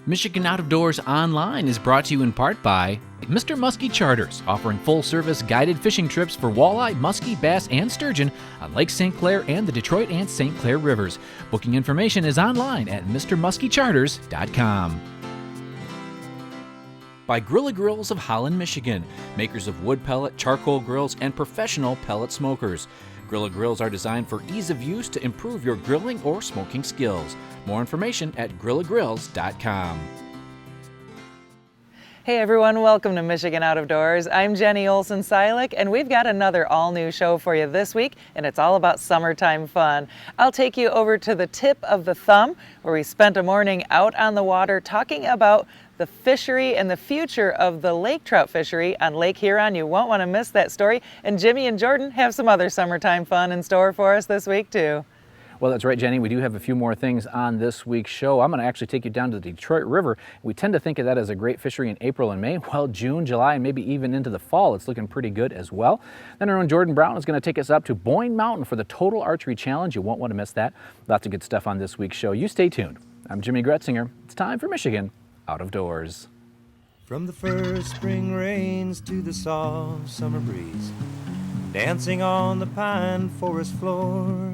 Michigan Out of Doors Online is brought to you in part by Mr. Muskie Charters, offering full-service guided fishing trips for walleye, muskie, bass, and sturgeon on Lake St. Clair and the Detroit and St. Clair rivers. Booking information is online at mrmuskiecharters.com. By Grilla Grills of Holland, Michigan, makers of wood pellet, charcoal grills, and professional pellet smokers. Grilla Grills are designed for ease of use to improve your grilling or smoking skills. More information at grillagrills.com. Hey everyone, welcome to Michigan Out of Doors. I'm Jenny Olson-Silik, and we've got another all-new show for you this week, and it's all about summertime fun. I'll take you over to the tip of the thumb, where we spent a morning out on the water talking about the fishery and the future of the lake trout fishery on Lake Huron. You won't want to miss that story. And Jimmy and Jordan have some other summertime fun in store for us this week too. Well, that's right, Jenny. We do have a few more things on this week's show. I'm going to actually take you down to the Detroit River. We tend to think of that as a great fishery in April and May. Well, June, July, and maybe even into the fall, it's looking pretty good as well. Then our own Jordan Brown is going to take us up to Boyne Mountain for the Total Archery Challenge. You won't want to miss that. Lots of good stuff on this week's show. You stay tuned. I'm Jimmy Gretzinger. It's time for Michigan Out of Doors. From the first spring rains to the soft summer breeze, dancing on the pine forest floor,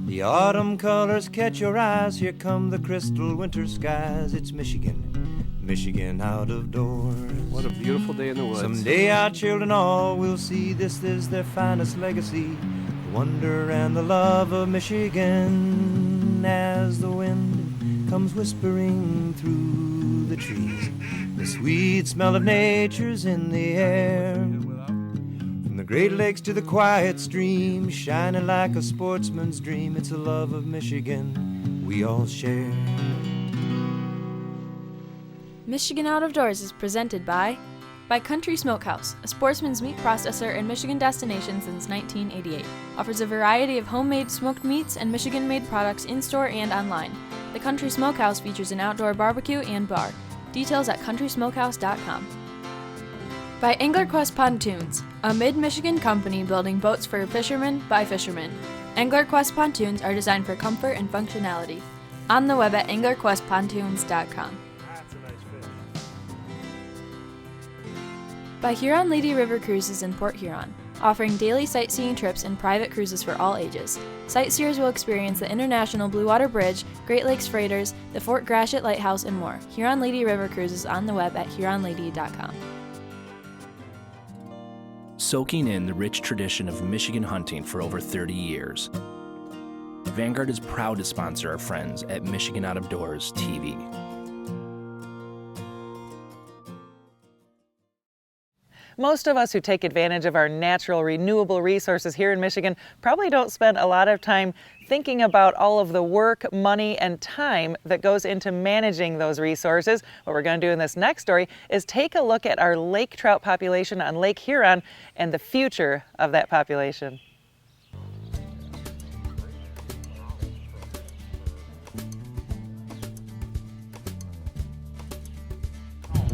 the autumn colors catch your eyes. Here come the crystal winter skies. It's Michigan, Michigan out of doors. What a beautiful day in the woods. Someday our children all will see this is their finest legacy, the wonder and the love of Michigan. As the wind comes whispering through the trees, the sweet smell of nature's in the air. From the Great Lakes to the quiet stream, shining like a sportsman's dream, it's a love of Michigan we all share. Michigan Out of Doors is presented by Country Smokehouse, a sportsman's meat processor and Michigan destination since 1988. Offers a variety of homemade smoked meats and Michigan-made products in-store and online. The Country Smokehouse features an outdoor barbecue and bar. Details at countrysmokehouse.com. By AnglerQuest Pontoons, a mid-Michigan company building boats for fishermen by fishermen. AnglerQuest Pontoons are designed for comfort and functionality. On the web at anglerquestpontoons.com. By Huron Lady River Cruises in Port Huron, offering daily sightseeing trips and private cruises for all ages. Sightseers will experience the International Blue Water Bridge, Great Lakes Freighters, the Fort Gratiot Lighthouse, and more. Huron Lady River Cruises on the web at huronlady.com. Soaking in the rich tradition of Michigan hunting for over 30 years, Vanguard is proud to sponsor our friends at Michigan Out of Doors TV. Most of us who take advantage of our natural renewable resources here in Michigan probably don't spend a lot of time thinking about all of the work, money, and time that goes into managing those resources. What we're going to do in this next story is take a look at our lake trout population on Lake Huron and the future of that population.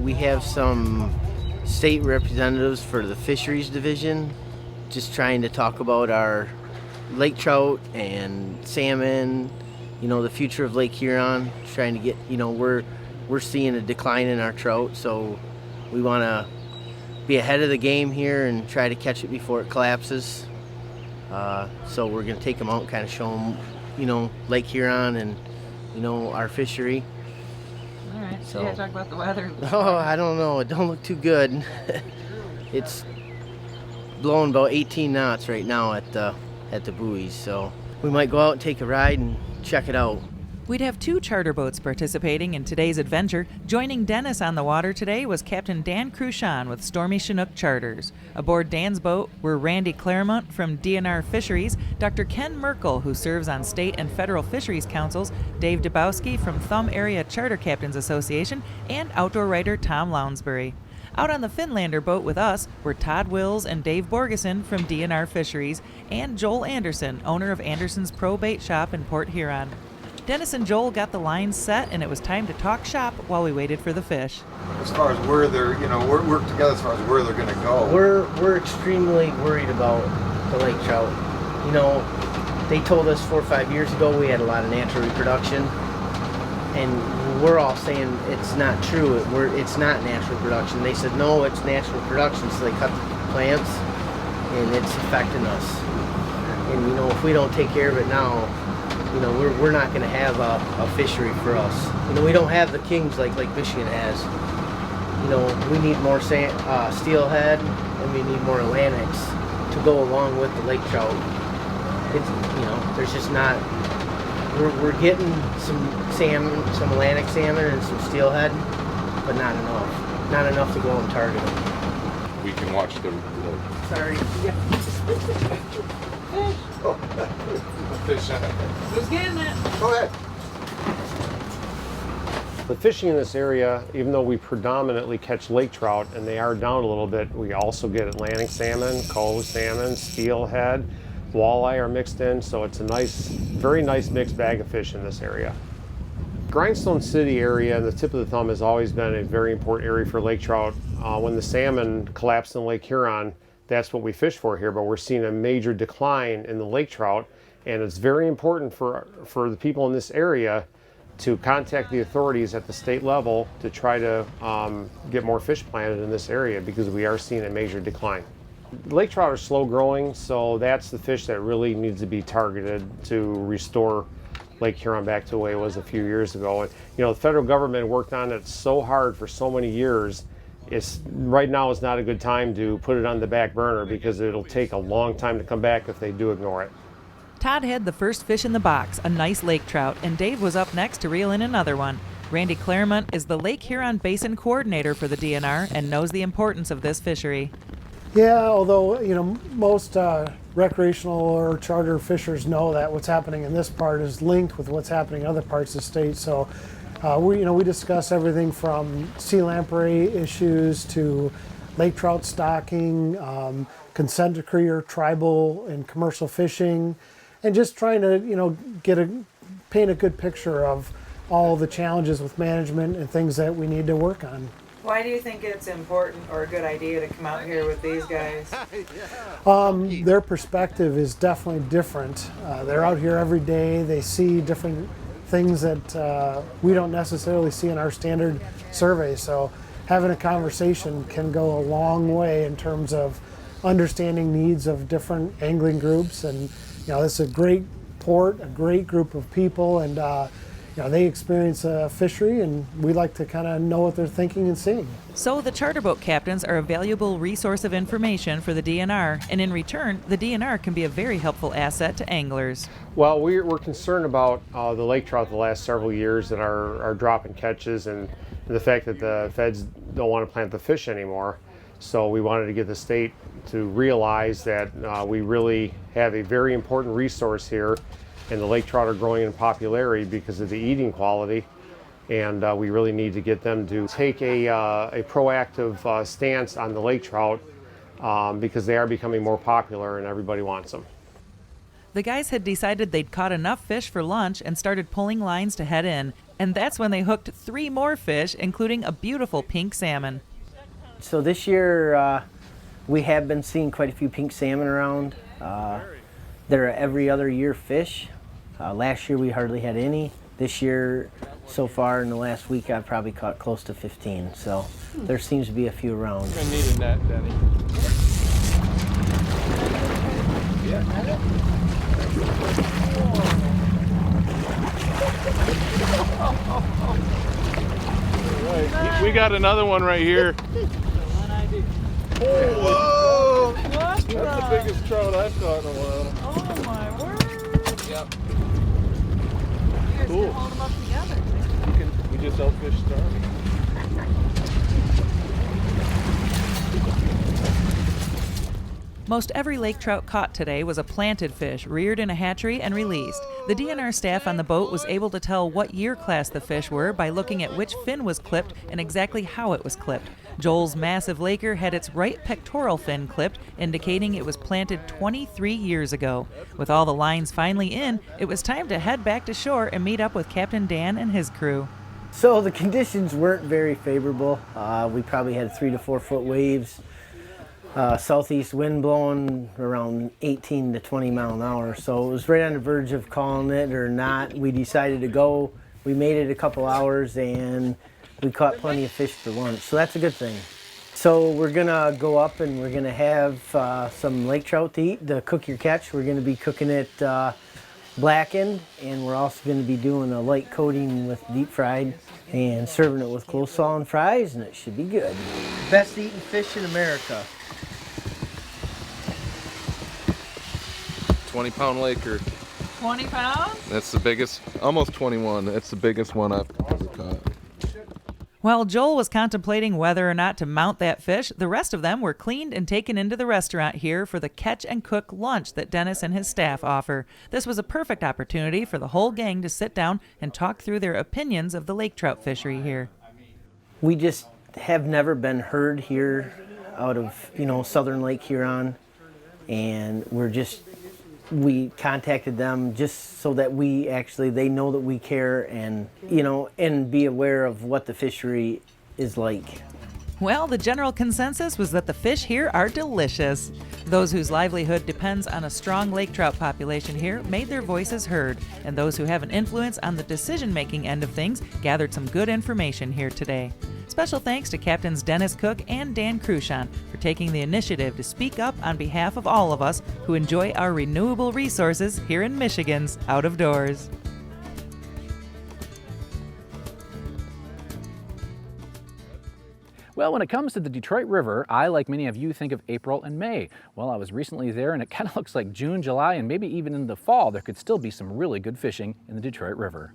We have some state representatives for the fisheries division, just trying to talk about our lake trout and salmon, the future of Lake Huron, trying to get, we're seeing a decline in our trout, so we want to be ahead of the game here and try to catch it before it collapses. So we're going to take them out and kind of show them, Lake Huron and, our fishery. All right, so you gotta talk about the weather. Oh, I don't know. It don't look too good. It's blowing about 18 knots right now at the buoys, so we might go out and take a ride and check it out. We'd have 2 charter boats participating in today's adventure. Joining Dennis on the water today was Captain Dan Cruchon with Stormy Chinook Charters. Aboard Dan's boat were Randy Claremont from DNR Fisheries, Dr. Ken Merkel, who serves on state and federal fisheries councils, Dave Dabowski from Thumb Area Charter Captains Association, and outdoor writer Tom Lounsbury. Out on the Finlander boat with us were Todd Wills and Dave Borgeson from DNR Fisheries, and Joel Anderson, owner of Anderson's Pro Bait Shop in Port Huron. Dennis and Joel got the lines set, and it was time to talk shop while we waited for the fish. As far as where they're, work together as far as where they're going to go. We're extremely worried about the lake trout. They told us 4 or 5 years ago we had a lot of natural reproduction, And we're all saying it's not true. It's not natural production. They said, no, it's natural production, so they cut the plants, and it's affecting us. And, you know, if we don't take care of it now, you know, we're not going to have a fishery for us. You know, we don't have the kings like Lake Michigan has. You know, we need more steelhead, and we need more Atlantics to go along with the lake trout. It's, you know, there's just not. We're getting some salmon, some Atlantic salmon, and some steelhead, but not enough. Not enough to go and target them. We can watch the Sorry. fish. Who's getting it? Go ahead. The fishing in this area, even though we predominantly catch lake trout and they are down a little bit, we also get Atlantic salmon, cove salmon, steelhead, walleye are mixed in, so it's a nice, very nice mixed bag of fish in this area. Grindstone City area and the tip of the thumb has always been a very important area for lake trout. When the salmon collapsed in Lake Huron, that's what we fish for here, but we're seeing a major decline in the lake trout, and it's very important for the people in this area to contact the authorities at the state level to try to get more fish planted in this area, because we are seeing a major decline. Lake trout are slow growing, so that's the fish that really needs to be targeted to restore Lake Huron back to the way it was a few years ago. And, you know, the federal government worked on it so hard for so many years. Right now is not a good time to put it on the back burner, because it'll take a long time to come back if they do ignore it. Todd had the first fish in the box, a nice lake trout, and Dave was up next to reel in another one. Randy Claremont is the Lake Huron Basin Coordinator for the DNR and knows the importance of this fishery. Yeah, although, you know, most recreational or charter fishers know that what's happening in this part is linked with what's happening in other parts of the state. So we discuss everything from sea lamprey issues to lake trout stocking, consent decree or tribal and commercial fishing, and just trying to, you know, paint a good picture of all the challenges with management and things that we need to work on. Why do you think it's important or a good idea to come out here with these guys? Their perspective is definitely different. They're out here every day. They see different things that we don't necessarily see in our standard survey. So having a conversation can go a long way in terms of understanding needs of different angling groups. And, you know, this is a great port, a great group of people, and you know, they experience a fishery, and we like to kind of know what they're thinking and seeing. So the charter boat captains are a valuable resource of information for the DNR, and in return, the DNR can be a very helpful asset to anglers. Well, we're concerned about the lake trout the last several years that are dropping catches, and the fact that the feds don't want to plant the fish anymore. So we wanted to get the state to realize that we really have a very important resource here, and the lake trout are growing in popularity because of the eating quality, and we really need to get them to take a proactive stance on the lake trout because they are becoming more popular and everybody wants them. The guys had decided they'd caught enough fish for lunch and started pulling lines to head in, and that's when they hooked 3 more fish, including a beautiful pink salmon. So this year we have been seeing quite a few pink salmon around. They're every other year fish. Last year we hardly had any. This year, so far in the last week, I've probably caught close to 15. So there seems to be a few around. I need a net, Denny. Right. We got another one right here. Whoa! That's the biggest trout I've caught in a while. Oh my word! Yep. You guys Cool. can hold them up together. We just outfished Starry. Most every lake trout caught today was a planted fish reared in a hatchery and released. The DNR staff on the boat was able to tell what year class the fish were by looking at which fin was clipped and exactly how it was clipped. Joel's massive laker had its right pectoral fin clipped, indicating it was planted 23 years ago. With all the lines finally in, it was time to head back to shore and meet up with Captain Dan and his crew. So the conditions weren't very favorable. We probably had 3 to 4 foot waves. Southeast wind blowing around 18 to 20 mile an hour. So it was right on the verge of calling it or not. We decided to go we made it a couple hours and we caught plenty of fish for lunch, so that's a good thing. So we're gonna go up and we're gonna have some lake trout to eat, the cook your catch. We're gonna be cooking it blackened, and we're also gonna be doing a light coating with deep fried and serving it with coleslaw and fries, and it should be good. Best eating fish in America. 20-pound Laker. 20 pounds? That's the biggest, almost 21. That's the biggest one I've ever caught. While Joel was contemplating whether or not to mount that fish, the rest of them were cleaned and taken into the restaurant here for the catch and cook lunch that Dennis and his staff offer. This was a perfect opportunity for the whole gang to sit down and talk through their opinions of the lake trout fishery here. We just have never been heard here out of, southern Lake Huron, and we contacted them just so that they know that we care and, and be aware of what the fishery is like. Well, the general consensus was that the fish here are delicious. Those whose livelihood depends on a strong lake trout population here made their voices heard, and those who have an influence on the decision-making end of things gathered some good information here today. Special thanks to Captains Dennis Cook and Dan Cruchon for taking the initiative to speak up on behalf of all of us who enjoy our renewable resources here in Michigan's Out of Doors. Well, when it comes to the Detroit River, I, like many of you, think of April and May. Well, I was recently there, and it kind of looks like June, July, and maybe even in the fall, there could still be some really good fishing in the Detroit River.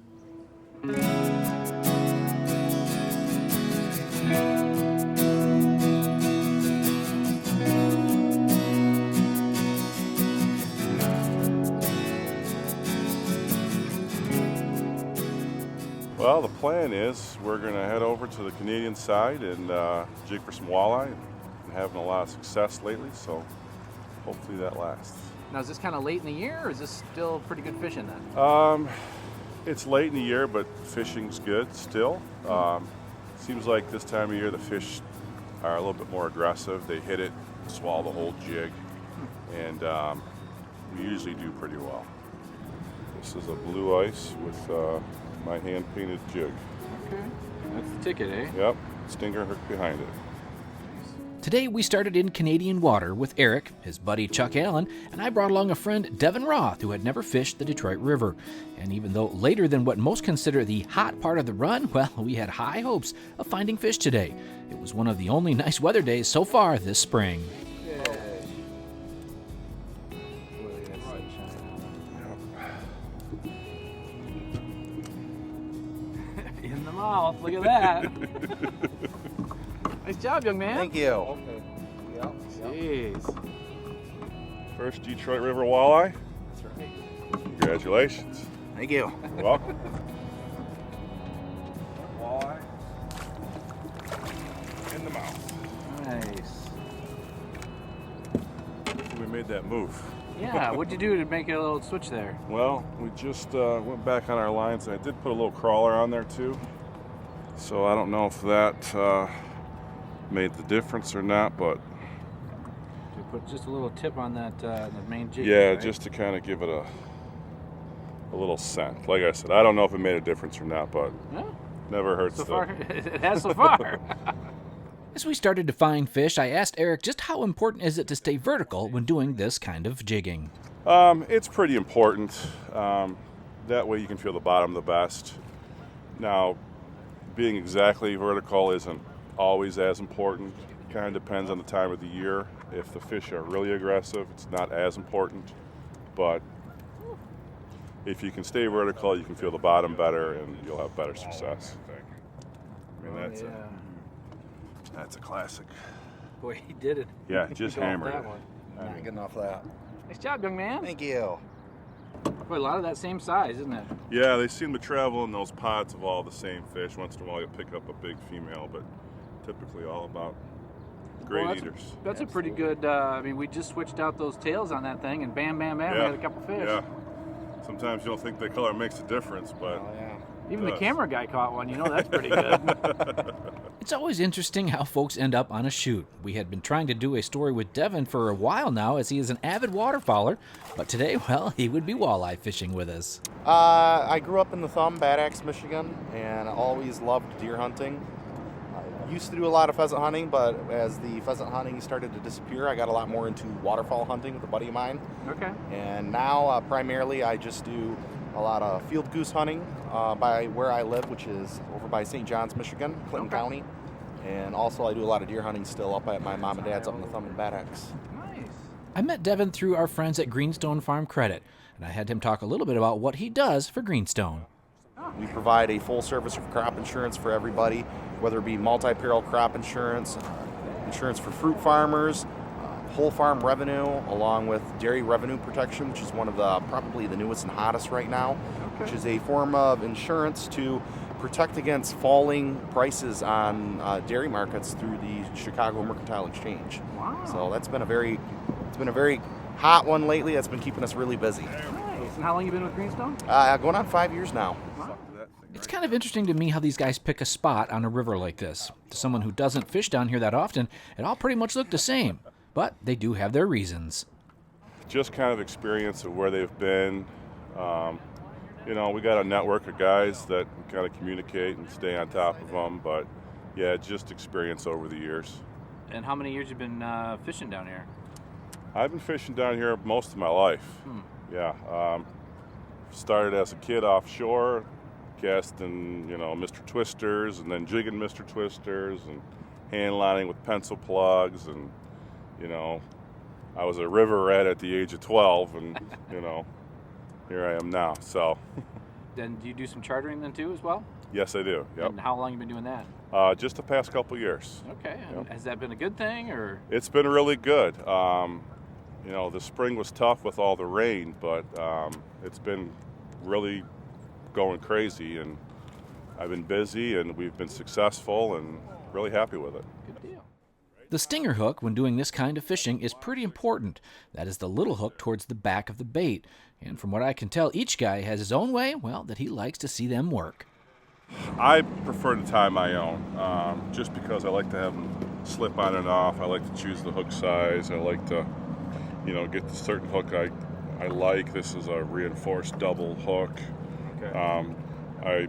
Well, the plan is we're going to head over to the Canadian side and jig for some walleye. And having a lot of success lately, so hopefully that lasts. Now, is this kind of late in the year, or is this still pretty good fishing then? It's late in the year, but fishing's good still. Seems like this time of year the fish are a little bit more aggressive. They hit it, swallow the whole jig, and we usually do pretty well. This is a blue ice with my hand-painted jig. Okay, that's the ticket, eh? Yep, stinger hook behind it. Today we started in Canadian water with Eric, his buddy Chuck Allen, and I brought along a friend, Devin Roth, who had never fished the Detroit River. And even though later than what most consider the hot part of the run, well, we had high hopes of finding fish today. It was one of the only nice weather days so far this spring. In the mouth, look at that. Nice job, young man. Thank you. Okay. Yeah. Jeez. First Detroit River walleye. That's right. Congratulations. Thank you. You're welcome. Walleye. In the mouth. Nice. We made that move. Yeah, what'd you do to make a little switch there? Well, we just went back on our lines, and I did put a little crawler on there too. So I don't know if that made the difference or not, but You put just a little tip on that the main jig. yeah, right? just to kind of give it a little scent. Like I said, I don't know if it made a difference or not, but Yeah, never hurts. so to- far, it has so far. As we started to find fish, I asked Eric just how important is it to stay vertical when doing this kind of jigging. It's pretty important. That way you can feel the bottom the best. Now, being exactly vertical isn't always as important. It kind of depends on the time of the year. If the fish are really aggressive, it's not as important. But if you can stay vertical, you can feel the bottom better and you'll have better success. I mean, that's a classic. Boy, he did it. Yeah, just Go off hammered that it. one. Not getting off that. Nice job, young man. Thank you. Boy, a lot of that same size, isn't it? Yeah, they seem to travel in those pods of all the same fish. Once in a while you'll pick up a big female, but typically all about great Well, eaters. That's a pretty good, I mean, we just switched out those tails on that thing, and bam, bam, bam, we Yeah. had a couple fish. Yeah. Sometimes you don't think the color makes a difference, but Oh, yeah. Even the camera guy caught one. You know that's pretty good. It's always interesting how folks end up on a shoot. We had been trying to do a story with Devin for a while now, as he is an avid waterfowler, but today, well, he would be walleye fishing with us. I grew up in the Thumb, Bad Axe, Michigan, and I always loved deer hunting. I used to do a lot of pheasant hunting, but as the pheasant hunting started to disappear, I got a lot more into waterfowl hunting with a buddy of mine. Okay. And now, primarily, I just do a lot of field goose hunting by where I live, which is over by St. John's, Michigan, Clinton County. And also I do a lot of deer hunting still up at my mom and dad's up in the Thumb and Bad Axe. Nice. I met Devin through our friends at Greenstone Farm Credit, and I had him talk a little bit about what he does for Greenstone. We provide a full service of crop insurance for everybody, whether it be multi-peril crop insurance, insurance for fruit farmers, whole farm revenue, along with dairy revenue protection, which is one of the probably the newest and hottest right now, which is a form of insurance to protect against falling prices on dairy markets through the Chicago Mercantile Exchange. Wow. So it's been a very hot one lately. That's been keeping us really busy. Nice. And how long you been with Greenstone? Going on 5 years now. Wow. It's kind of interesting to me how these guys pick a spot on a river like this. To someone who doesn't fish down here that often, it all pretty much looked the same. But they do have their reasons. Just kind of experience of where they've been. You know, we got a network of guys that kind of communicate and stay on top of them, but yeah, just experience over the years. And how many years you been fishing down here? I've been fishing down here most of my life. Yeah, started as a kid offshore, casting, you know, Mr. Twisters, and then jigging Mr. Twisters, and hand lining with pencil plugs, and you know, I was a river rat at the age of 12, and you know, here I am now. So. Then do you do some chartering then too as well? Yes, I do. Yep. And how long you been doing that? Just the past couple years. Okay. And Yep. has that been a good thing or? It's been really good. You know, the spring was tough with all the rain, but it's been really going crazy, and I've been busy, and we've been successful, and really happy with it. Good deal. The stinger hook, when doing this kind of fishing, is pretty important. That is the little hook towards the back of the bait. And from what I can tell, each guy has his own way, well, that he likes to see them work. I prefer to tie my own, just because I like to have them slip on and off. I like to choose the hook size. I like to, you know, get the certain hook I like. This is a reinforced double hook. Okay. I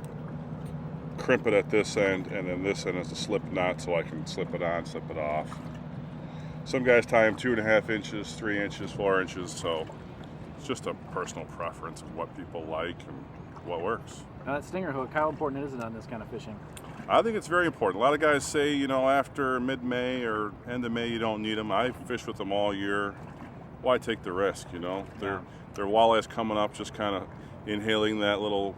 crimp it at this end, and then this end is a slip knot, so I can slip it on, slip it off. Some guys tie them 2.5 inches, 3 inches, 4 inches, so it's just a personal preference of what people like and what works. Now that stinger hook, how important is it on this kind of fishing? I think it's very important. A lot of guys say, you know, after mid-May or end of May, you don't need them. I fish with them all year. Why take the risk, you know? They're walleyes coming up, just kind of inhaling that little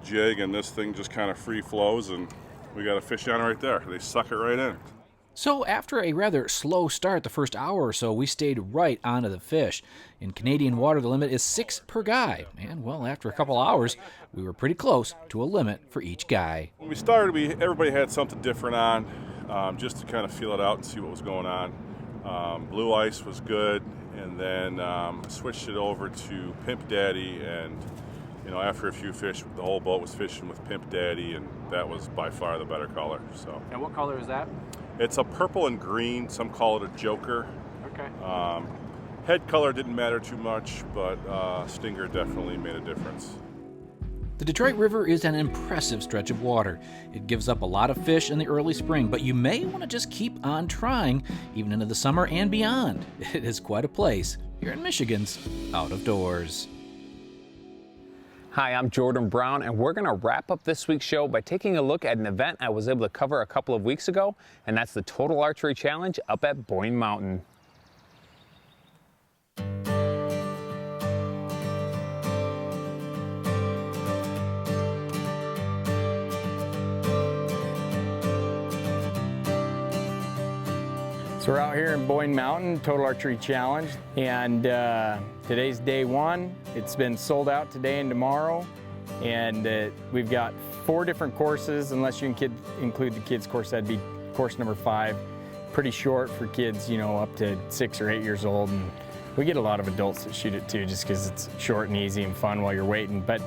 jig, and this thing just kind of free flows, and we got a fish on right there. They suck it right in. So after a rather slow start the first hour or so, we stayed right onto the fish. In Canadian water, the limit is 6 per guy. And, well, after a couple hours, we were pretty close to a limit for each guy. When we started, everybody had something different on, just to kind of feel it out and see what was going on. Blue ice was good, and then switched it over to Pimp Daddy, and you know, after a few fish, the whole boat was fishing with Pimp Daddy, and that was by far the better color. So. And what color is that? It's a purple and green. Some call it a joker. Okay. Head color didn't matter too much, but stinger definitely made a difference. The Detroit River is an impressive stretch of water. It gives up a lot of fish in the early spring, but you may want to just keep on trying, even into the summer and beyond. It is quite a place here in Michigan's Out of Doors. Hi, I'm Jordan Brown, and we're going to wrap up this week's show by taking a look at an event I was able to cover a couple of weeks ago, and that's the Total Archery Challenge up at Boyne Mountain. So we're out here in Boyne Mountain, Total Archery Challenge, and today's day one. It's been sold out today and tomorrow, and we've got 4 different courses, unless you include the kids course. That'd be course number 5. Pretty short for kids, you know, up to 6 or 8 years old, and we get a lot of adults that shoot it too, just because it's short and easy and fun while you're waiting. But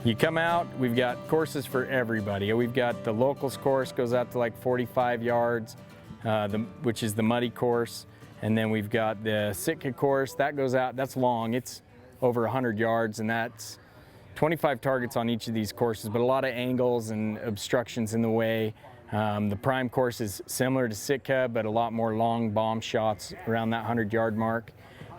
You come out, we've got courses for everybody. We've got the locals course, goes out to like 45 yards, which is the muddy course. And then we've got the Sitka course, that goes out, that's long, it's over 100 yards, and that's 25 targets on each of these courses, but a lot of angles and obstructions in the way. The prime course is similar to Sitka, but a lot more long bomb shots around that 100-yard mark.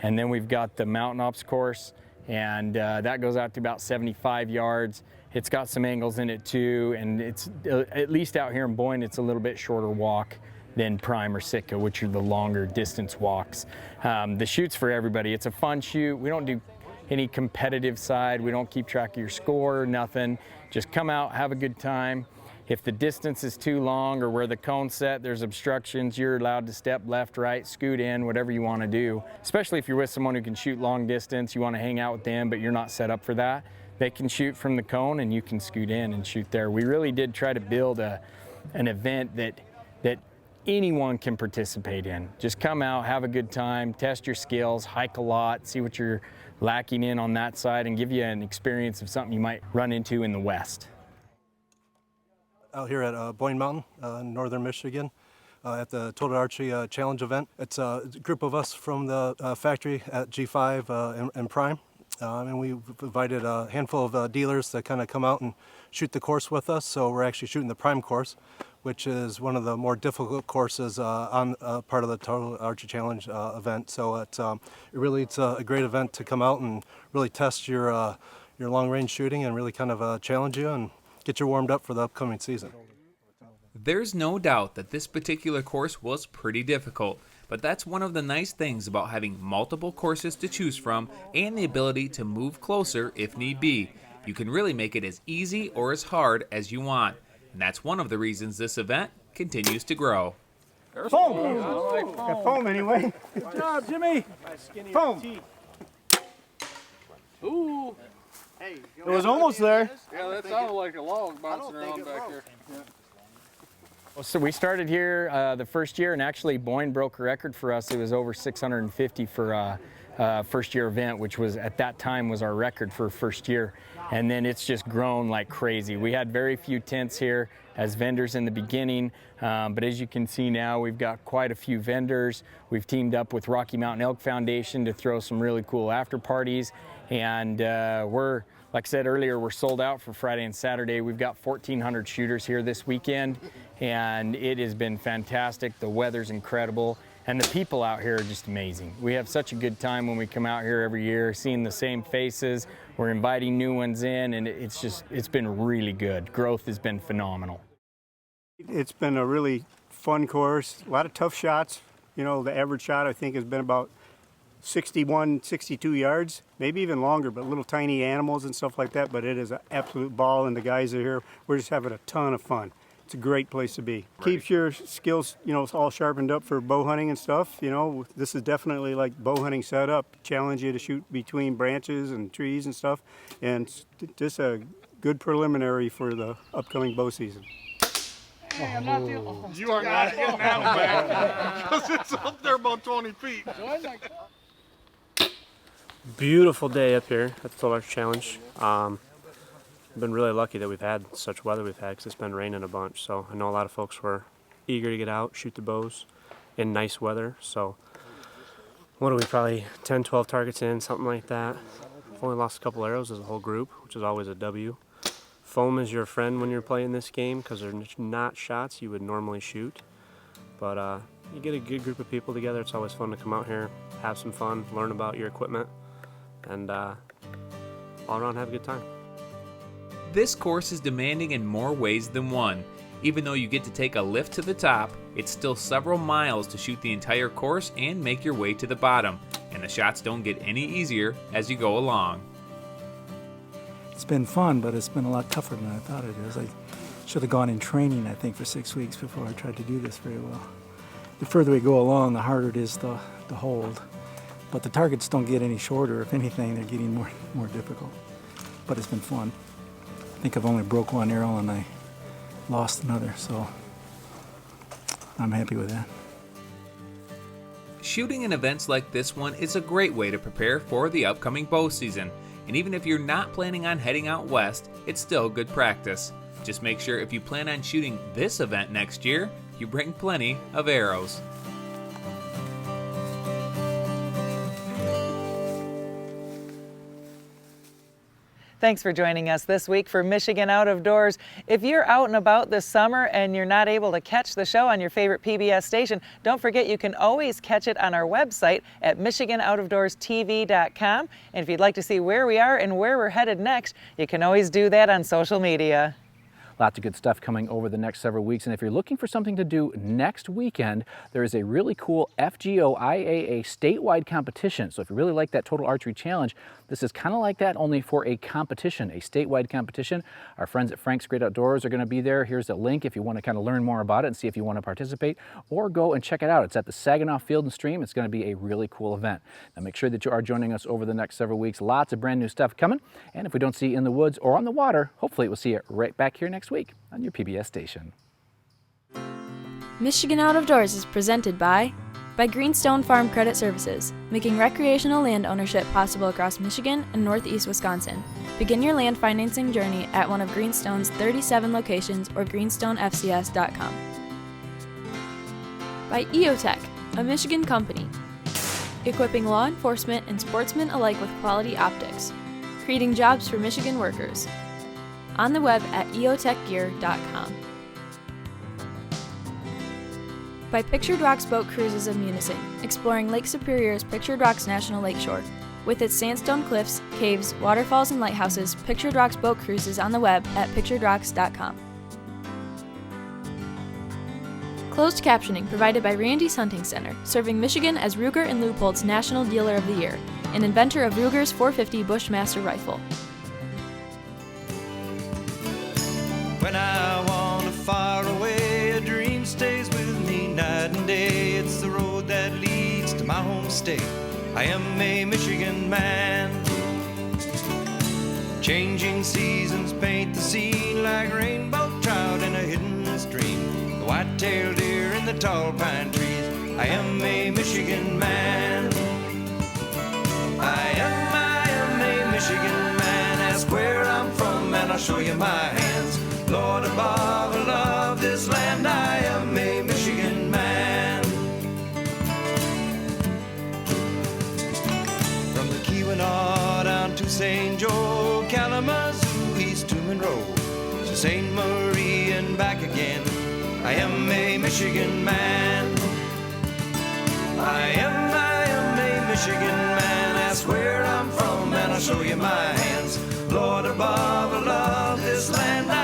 And then we've got the Mountain Ops course, and that goes out to about 75 yards. It's got some angles in it too, and it's, at least out here in Boyne, it's a little bit shorter walk than Prime or Sitka, which are the longer distance walks. The shoot's for everybody. It's a fun shoot. We don't do any competitive side. We don't keep track of your score, nothing. Just come out, have a good time. If the distance is too long or where the cone's set, there's obstructions, you're allowed to step left, right, scoot in, whatever you want to do. Especially if you're with someone who can shoot long distance, you want to hang out with them, but you're not set up for that. They can shoot from the cone and you can scoot in and shoot there. We really did try to build an event that anyone can participate in. Just come out, have a good time, test your skills, hike a lot, see what you're lacking in on that side, and give you an experience of something you might run into in the West. Out here at Boyne Mountain, northern Michigan, at the Total Archery Challenge event. It's a group of us from the factory at G5 and Prime, and we invited a handful of dealers to kind of come out and shoot the course with us. So we're actually shooting the Prime course, which is one of the more difficult courses on part of the Total Archery Challenge event. So it's a great event to come out and really test your long-range shooting and really kind of challenge you and get you warmed up for the upcoming season. There's no doubt that this particular course was pretty difficult, but that's one of the nice things about having multiple courses to choose from and the ability to move closer if need be. You can really make it as easy or as hard as you want, and that's one of the reasons this event continues to grow. Foam! Got foam anyway. Good job, Jimmy. Foam. Ooh. It was almost there. Yeah, that sounded like a log bouncing around back there. Well, so we started here the first year, and actually Boyne broke a record for us. It was over 650 for first year event, which was at that time was our record for first year. And then it's just grown like crazy. We had very few tents here as vendors in the beginning, but as you can see now, we've got quite a few vendors. We've teamed up with Rocky Mountain Elk Foundation to throw some really cool after parties. And we're, like I said earlier, we're sold out for Friday and Saturday. We've got 1,400 shooters here this weekend, and it has been fantastic. The weather's incredible, and the people out here are just amazing. We have such a good time when we come out here every year, seeing the same faces. We're inviting new ones in, and it's been really good. Growth has been phenomenal. It's been a really fun course, a lot of tough shots. You know, the average shot I think has been about 61, 62 yards, maybe even longer, but little tiny animals and stuff like that. But it is an absolute ball, and the guys are here. We're just having a ton of fun. It's a great place to be. Right. Keeps your skills, you know, all sharpened up for bow hunting and stuff. You know, this is definitely like bow hunting setup. Challenge you to shoot between branches and trees and stuff, and just a good preliminary for the upcoming bow season. Hey, I'm not the You are not getting that one back because it's up there about 20 feet. Beautiful day up here at the Total Archery Challenge. I've been really lucky that we've had such weather we've had because it's been raining a bunch. So I know a lot of folks were eager to get out, shoot the bows in nice weather. So what are we, probably 10, 12 targets in, something like that. Only lost a couple arrows as a whole group, which is always a W. Foam is your friend when you're playing this game because they're not shots you would normally shoot. But you get a good group of people together. It's always fun to come out here, have some fun, learn about your equipment, and all around have a good time. This course is demanding in more ways than one. Even though you get to take a lift to the top, it's still several miles to shoot the entire course and make your way to the bottom. And the shots don't get any easier as you go along. It's been fun, but it's been a lot tougher than I thought it is. I should have gone in training, I think, for 6 weeks before I tried to do this very well. The further we go along, the harder it is to hold. But the targets don't get any shorter. If anything, they're getting more difficult. But it's been fun. I think I've only broke one arrow and I lost another, so I'm happy with that. Shooting in events like this one is a great way to prepare for the upcoming bow season. And even if you're not planning on heading out west, it's still good practice. Just make sure if you plan on shooting this event next year, you bring plenty of arrows. Thanks for joining us this week for Michigan Out of Doors. If you're out and about this summer and you're not able to catch the show on your favorite PBS station, don't forget you can always catch it on our website at michiganoutofdoorstv.com. And if you'd like to see where we are and where we're headed next, you can always do that on social media. Lots of good stuff coming over the next several weeks. And if you're looking for something to do next weekend, there is a really cool FGO IAA statewide competition. So if you really like that Total Archery Challenge, this is kind of like that, only for a competition, a statewide competition. Our friends at Frank's Great Outdoors are going to be there. Here's a link if you want to kind of learn more about it and see if you want to participate, or go and check it out. It's at the Saginaw Field and Stream. It's going to be a really cool event. Now make sure that you are joining us over the next several weeks. Lots of brand new stuff coming. And if we don't see you in the woods or on the water, hopefully we'll see you right back here next week on your PBS station. Michigan Out of Doors is presented by Greenstone Farm Credit Services, making recreational land ownership possible across Michigan and northeast Wisconsin. Begin your land financing journey at one of Greenstone's 37 locations or greenstonefcs.com. By EOTech, a Michigan company, equipping law enforcement and sportsmen alike with quality optics, creating jobs for Michigan workers. On the web at eotechgear.com. By Pictured Rocks Boat Cruises of Munising, exploring Lake Superior's Pictured Rocks National Lakeshore. With its sandstone cliffs, caves, waterfalls, and lighthouses, Pictured Rocks Boat Cruises on the web at picturedrocks.com. Closed captioning provided by Randy's Hunting Center, serving Michigan as Ruger and Leupold's National Dealer of the Year, and inventor of Ruger's 450 Bushmaster rifle. When I wander far away, a dream stays with me night and day. It's the road that leads to my home state. I am a Michigan man. Changing seasons paint the scene like rainbow trout in a hidden stream. The white-tailed deer in the tall pine trees. I am a Michigan man. I am a Michigan man. Ask where I'm from and I'll show you my hands. Lord above, I love this land. I am a Michigan man. From the Keweenaw down to St. Joe, Kalamazoo, East to Monroe, to St. Marie and back again. I am a Michigan man. I am a Michigan man. Ask where I'm from and I'll show you my hands. Lord above, I love this land.